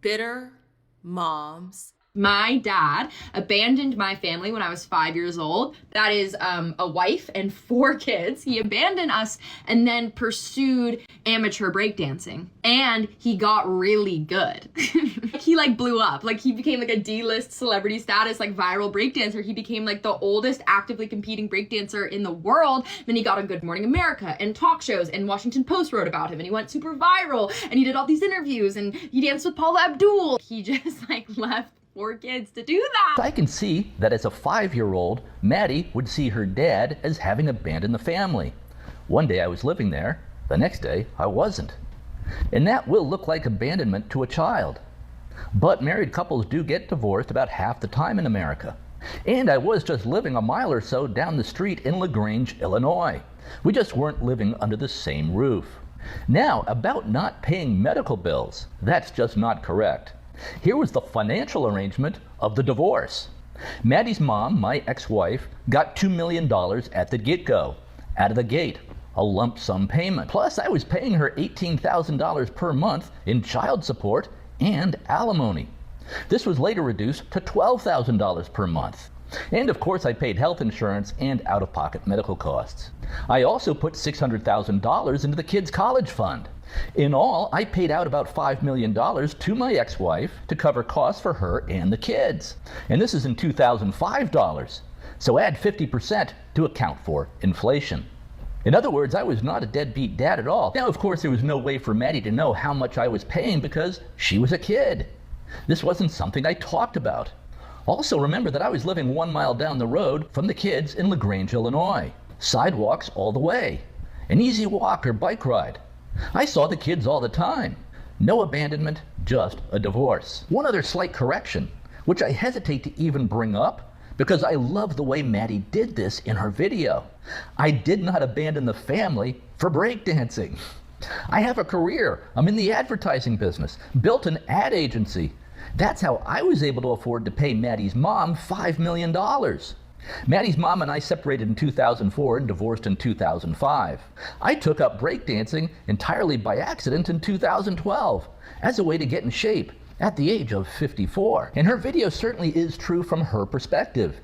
bitter moms. My dad abandoned my family when I was 5 years old. That is a wife and 4 kids. He abandoned us and then pursued amateur breakdancing. And he got really good. He blew up. He became a D-list celebrity status, viral breakdancer. He became the oldest actively competing breakdancer in the world. Then he got on Good Morning America and talk shows, and Washington Post wrote about him, and he went super viral, and he did all these interviews, and he danced with Paula Abdul. He just left 4 kids to do that. I can see that as a 5-year-old, Maddie would see her dad as having abandoned the family. One day I was living there, the next day I wasn't. And that will look like abandonment to a child. But married couples do get divorced about half the time in America. And I was just living a mile or so down the street in LaGrange, Illinois. We just weren't living under the same roof. Now, about not paying medical bills, that's just not correct. Here was the financial arrangement of the divorce. Maddie's mom, my ex-wife, got $2 million at the get-go, out of the gate, a lump sum payment. Plus, I was paying her $18,000 per month in child support and alimony. This was later reduced to $12,000 per month. And of course, I paid health insurance and out-of-pocket medical costs. I also put $600,000 into the kids' college fund. In all, I paid out about $5 million to my ex-wife to cover costs for her and the kids. And this is in 2005 dollars. So add 50% to account for inflation. In other words, I was not a deadbeat dad at all. Now, of course, there was no way for Maddie to know how much I was paying because she was a kid. This wasn't something I talked about. Also, remember that I was living 1 mile down the road from the kids in LaGrange, Illinois. Sidewalks all the way. An easy walk or bike ride. I saw the kids all the time. No abandonment, just a divorce. One other slight correction, which I hesitate to even bring up because I love the way Maddie did this in her video. I did not abandon the family for breakdancing. I have a career. I'm in the advertising business, built an ad agency. That's how I was able to afford to pay Maddie's mom $5 million. Maddie's mom and I separated in 2004 and divorced in 2005. I took up breakdancing entirely by accident in 2012 as a way to get in shape at the age of 54. And her video certainly is true from her perspective,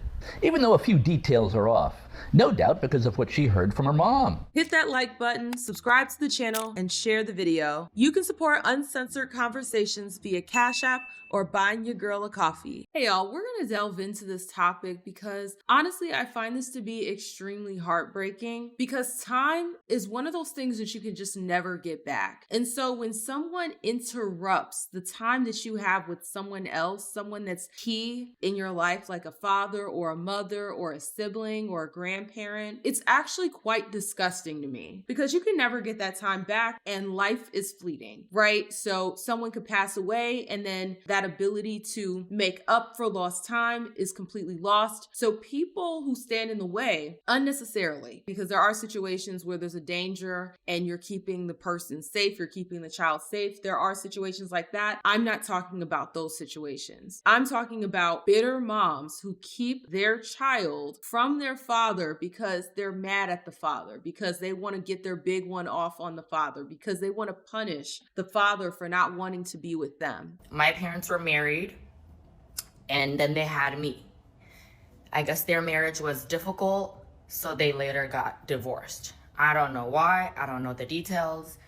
even though a few details are off. No doubt because of what she heard from her mom. Hit that like button, subscribe to the channel, and share the video. You can support uncensored conversations via Cash App or buying your girl a coffee. Hey y'all, we're gonna delve into this topic because honestly, I find this to be extremely heartbreaking because time is one of those things that you can just never get back. And so when someone interrupts the time that you have with someone else, someone that's key in your life, like a father or a mother or a sibling or a grandparent, it's actually quite disgusting to me because you can never get that time back and life is fleeting, right? So someone could pass away and then that ability to make up for lost time is completely lost. So people who stand in the way unnecessarily, because there are situations where there's a danger and you're keeping the person safe, you're keeping the child safe. There are situations like that. I'm not talking about those situations. I'm talking about bitter moms who keep their child from their father because they're mad at the father, because they want to get their big one off on the father, because they want to punish the father for not wanting to be with them. My parents were married and then they had me. I guess their marriage was difficult, so they later got divorced. I don't know why, I don't know the details.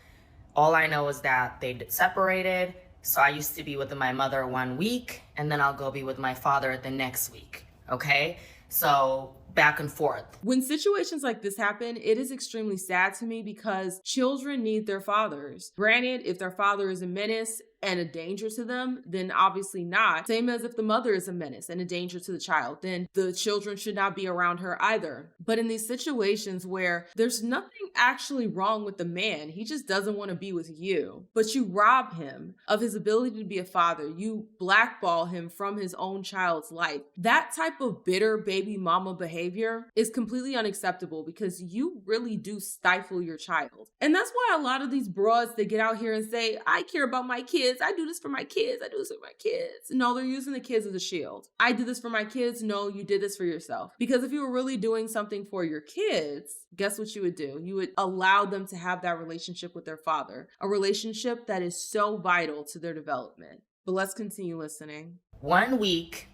All I know is that they separated, so I used to be with my mother 1 week and then I'll go be with my father the next week, okay? So back and forth. When situations like this happen, it is extremely sad to me because children need their fathers. Granted, if their father is a menace and a danger to them, then obviously not. Same as if the mother is a menace and a danger to the child, then the children should not be around her either. But in these situations where there's nothing actually wrong with the man, he just doesn't want to be with you, but you rob him of his ability to be a father, you blackball him from his own child's life. That type of bitter baby mama behavior is completely unacceptable because you really do stifle your child. And that's why a lot of these broads, they get out here and say, I care about my kids. I do this for my kids. I do this for my kids. No, they're using the kids as a shield. I did this for my kids. No, you did this for yourself. Because if you were really doing something for your kids, guess what you would do? You would allow them to have that relationship with their father, a relationship that is so vital to their development. but let's continue listening. 1 week,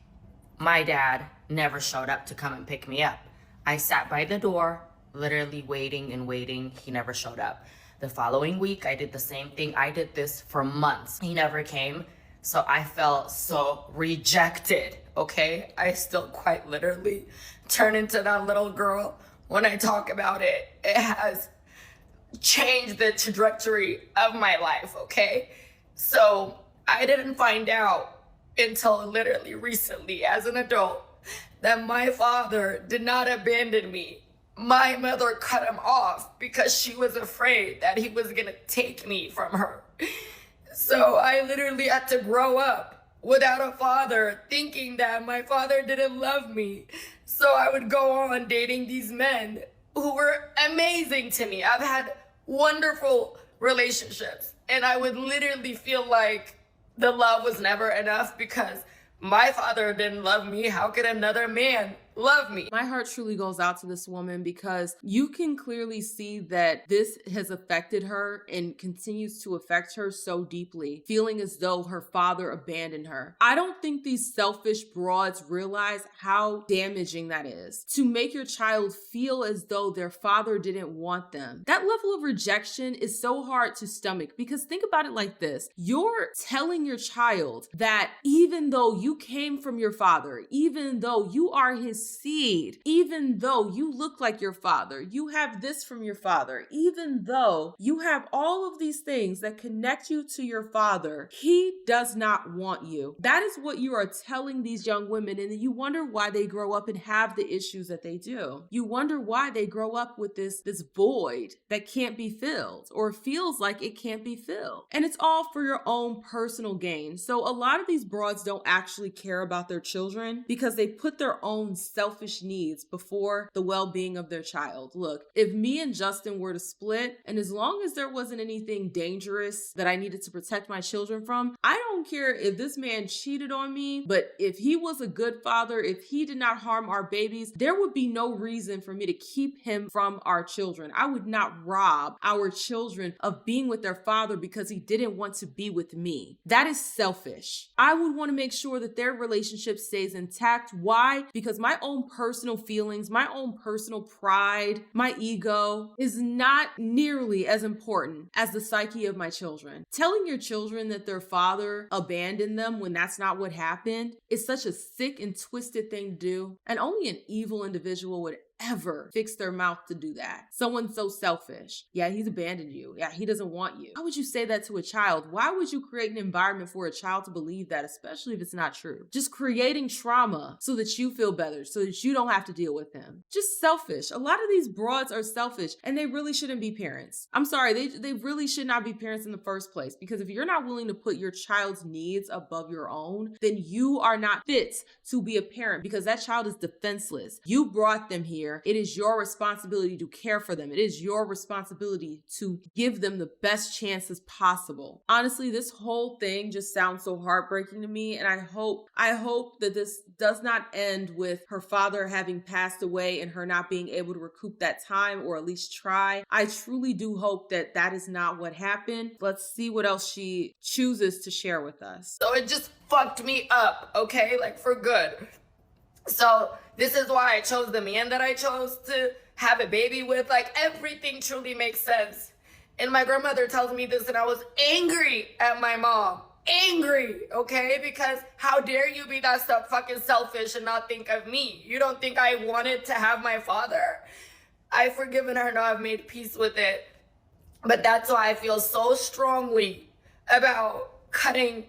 my dad never showed up to come and pick me up. I sat by the door, literally waiting and waiting. He never showed up. The following week, I did the same thing. I did this for months. He never came. So I felt so rejected, okay? I still quite literally turn into that little girl when I talk about it. It has changed the trajectory of my life, okay? So I didn't find out until literally recently as an adult that my father did not abandon me. My mother cut him off because she was afraid that he was gonna take me from her. So I literally had to grow up without a father, thinking that my father didn't love me. So I would go on dating these men who were amazing to me. I've had wonderful relationships, and I would literally feel like the love was never enough because my father didn't love me. How could another man love me? My heart truly goes out to this woman because you can clearly see that this has affected her and continues to affect her so deeply, feeling as though her father abandoned her. I don't think these selfish broads realize how damaging that is, to make your child feel as though their father didn't want them. That level of rejection is so hard to stomach because think about it like this. You're telling your child that even though you came from your father, even though you are his seed, even though you look like your father, you have this from your father, even though you have all of these things that connect you to your father, he does not want you. That is what you are telling these young women, and you wonder why they grow up and have the issues that they do. You wonder why they grow up with this void that can't be filled or feels like it can't be filled. And it's all for your own personal gain. So a lot of these broads don't actually care about their children because they put their own selfish needs before the well-being of their child. Look, if me and Justin were to split, and as long as there wasn't anything dangerous that I needed to protect my children from, I don't care if this man cheated on me, but if he was a good father, if he did not harm our babies, there would be no reason for me to keep him from our children. I would not rob our children of being with their father because he didn't want to be with me. That is selfish. I would want to make sure that their relationship stays intact. Why? Because my own personal feelings, my own personal pride, my ego is not nearly as important as the psyche of my children. Telling your children that their father abandoned them when that's not what happened is such a sick and twisted thing to do, and only an evil individual would ever fix their mouth to do that. Someone so selfish. Yeah, he's abandoned you. Yeah, he doesn't want you. Why would you say that to a child? Why would you create an environment for a child to believe that, especially if it's not true? Just creating trauma so that you feel better, so that you don't have to deal with him. Just selfish. A lot of these broads are selfish, and they really shouldn't be parents. I'm sorry, they really should not be parents in the first place, because if you're not willing to put your child's needs above your own, then you are not fit to be a parent, because that child is defenseless. You brought them here. It is your responsibility to care for them. It is your responsibility to give them the best chances possible. Honestly, this whole thing just sounds so heartbreaking to me, and I hope that this does not end with her father having passed away and her not being able to recoup that time, or at least try. I truly do hope that that is not what happened. Let's see what else she chooses to share with us. So it just fucked me up, okay? Like, for good. So this is why I chose the man that I chose to have a baby with. Like, everything truly makes sense. And my grandmother tells me this, and I was angry at my mom. Angry, okay? Because how dare you be that stuff fucking selfish and not think of me? You don't think I wanted to have my father? I've forgiven her now. I've made peace with it. But that's why I feel so strongly about cutting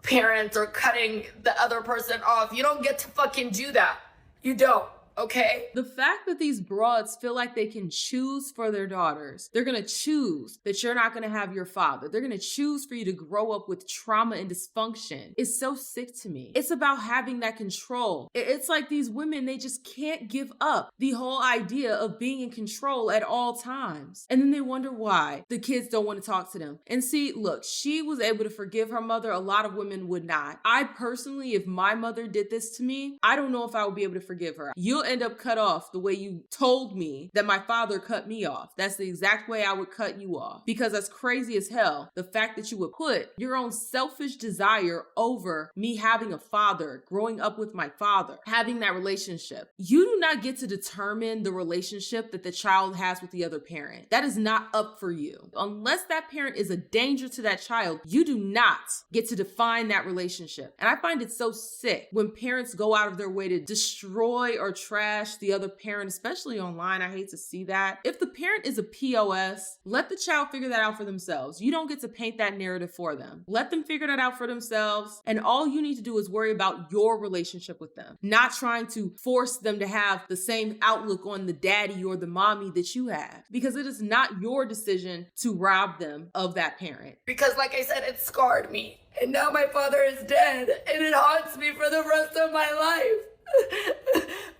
parents or cutting the other person off. You don't get to fucking do that. You don't. Okay? The fact that these broads feel like they can choose for their daughters, they're going to choose that you're not going to have your father. They're going to choose for you to grow up with trauma and dysfunction. It's so sick to me. It's about having that control. It's like these women, they just can't give up the whole idea of being in control at all times. And then they wonder why the kids don't want to talk to them. And see, look, she was able to forgive her mother. A lot of women would not. I personally, if my mother did this to me, I don't know if I would be able to forgive her. You'll end up cut off the way you told me that my father cut me off. That's the exact way I would cut you off. Because that's crazy as hell. The fact that you would put your own selfish desire over me having a father, growing up with my father, having that relationship. You do not get to determine the relationship that the child has with the other parent. That is not up for you. Unless that parent is a danger to that child, you do not get to define that relationship. And I find it so sick when parents go out of their way to destroy or trash the other parent, especially online. I hate to see that. If the parent is a POS, let the child figure that out for themselves. You don't get to paint that narrative for them. Let them figure that out for themselves. And all you need to do is worry about your relationship with them, not trying to force them to have the same outlook on the daddy or the mommy that you have, because it is not your decision to rob them of that parent. Because like I said, it scarred me. And now my father is dead, and it haunts me for the rest of my life.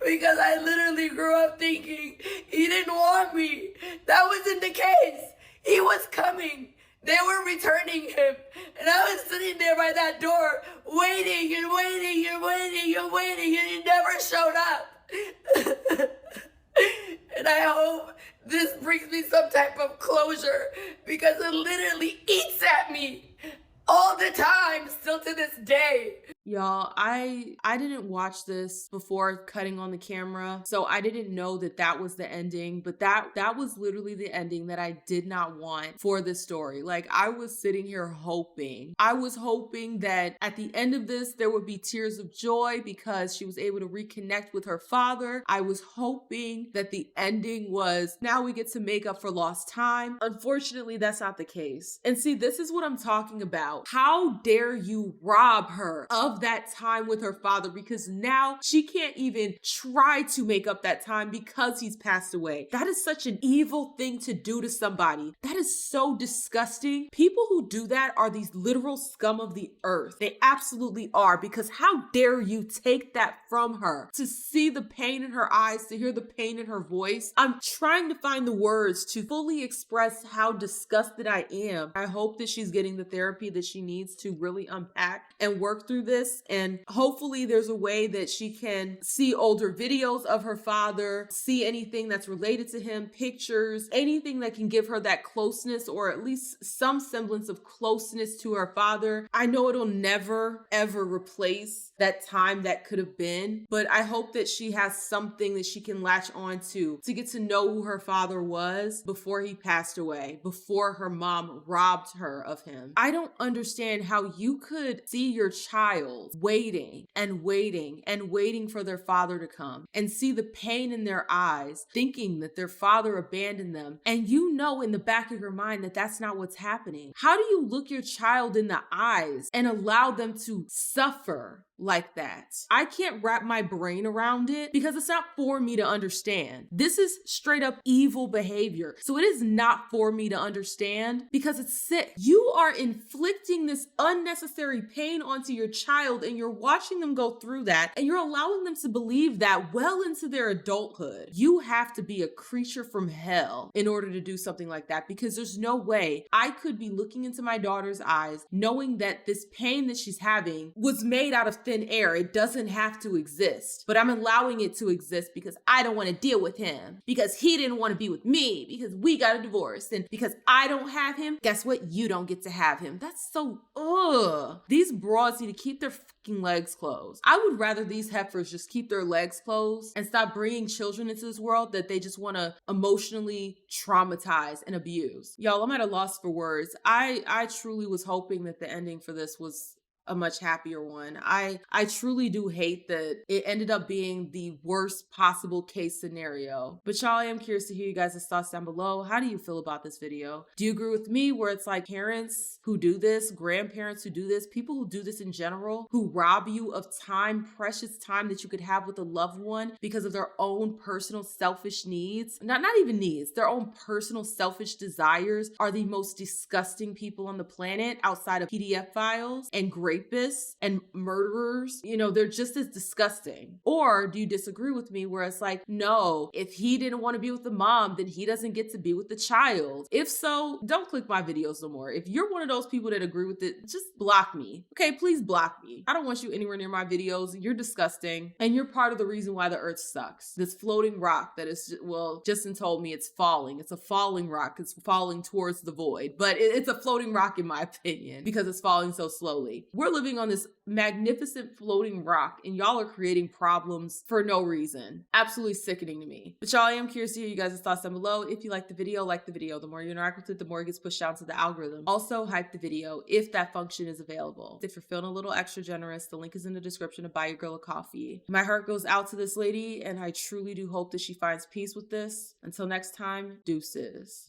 Because I literally grew up thinking he didn't want me. That wasn't the case. He was coming. They were returning him. And I was sitting there by that door, waiting and waiting and waiting and waiting, and he never showed up. And I hope this brings me some type of closure, because it literally eats at me all the time, still to this day. Y'all, I didn't watch this before cutting on the camera, so I didn't know that that was the ending, but that was literally the ending that I did not want for this story. Like, I was sitting here hoping. I was hoping that at the end of this, there would be tears of joy because she was able to reconnect with her father. I was hoping that the ending was, now we get to make up for lost time. Unfortunately, that's not the case. And see, this is what I'm talking about. How dare you rob her of that time with her father, because now she can't even try to make up that time because he's passed away. That is such an evil thing to do to somebody. That is so disgusting. People who do that are these literal scum of the earth. They absolutely are, because how dare you take that from her? To see the pain in her eyes, to hear the pain in her voice. I'm trying to find the words to fully express how disgusted I am. I hope that she's getting the therapy that she needs to really unpack and work through this. And hopefully there's a way that she can see older videos of her father, see anything that's related to him, pictures, anything that can give her that closeness, or at least some semblance of closeness to her father. I know it'll never, ever replace that time that could have been, but I hope that she has something that she can latch on to get to know who her father was before he passed away, before her mom robbed her of him. I don't understand how you could see your child waiting and waiting and waiting for their father to come, and see the pain in their eyes, thinking that their father abandoned them. And you know in the back of your mind that that's not what's happening. How do you look your child in the eyes and allow them to suffer like that? I can't wrap my brain around it because it's not for me to understand. This is straight up evil behavior. So it is not for me to understand because it's sick. You are inflicting this unnecessary pain onto your child, and you're watching them go through that, and you're allowing them to believe that well into their adulthood. You have to be a creature from hell in order to do something like that, because there's no way I could be looking into my daughter's eyes knowing that this pain that she's having was made out of thin air. It doesn't have to exist, but I'm allowing it to exist because I don't want to deal with him, because he didn't want to be with me, because we got a divorce, and because I don't have him, guess what? You don't get to have him. That's so, ugh. These broads need to keep their fucking legs closed. I would rather these heifers just keep their legs closed and stop bringing children into this world that they just want to emotionally traumatize and abuse. Y'all, I'm at a loss for words. I truly was hoping that the ending for this was a much happier one. I truly do hate that it ended up being the worst possible case scenario. But y'all, I am curious to hear you guys' thoughts down below. How do you feel about this video? Do you agree with me where it's like parents who do this, grandparents who do this, people who do this in general, who rob you of time, precious time that you could have with a loved one because of their own personal selfish needs? Not even needs, their own personal selfish desires, are the most disgusting people on the planet outside of PDF files and grade rapists and murderers, they're just as disgusting? Or do you disagree with me where it's like, no, if he didn't want to be with the mom, then he doesn't get to be with the child? If so, don't click my videos no more. If you're one of those people that agree with it, just block me. Okay, please block me. I don't want you anywhere near my videos. You're disgusting. And you're part of the reason why the earth sucks. This floating rock that is, well, Justin told me it's falling. It's a falling rock. It's falling towards the void. But it's a floating rock in my opinion because it's falling so slowly. We're living on this magnificent floating rock and y'all are creating problems for no reason. Absolutely sickening to me. But y'all, I am curious to hear you guys' thoughts down below. If you like the video, like the video. The more you interact with it, the more it gets pushed out to the algorithm. Also, hype the video if that function is available. If you're feeling a little extra generous, the link is in the description to buy your girl a coffee. My heart goes out to this lady and I truly do hope that she finds peace with this. Until next time, deuces.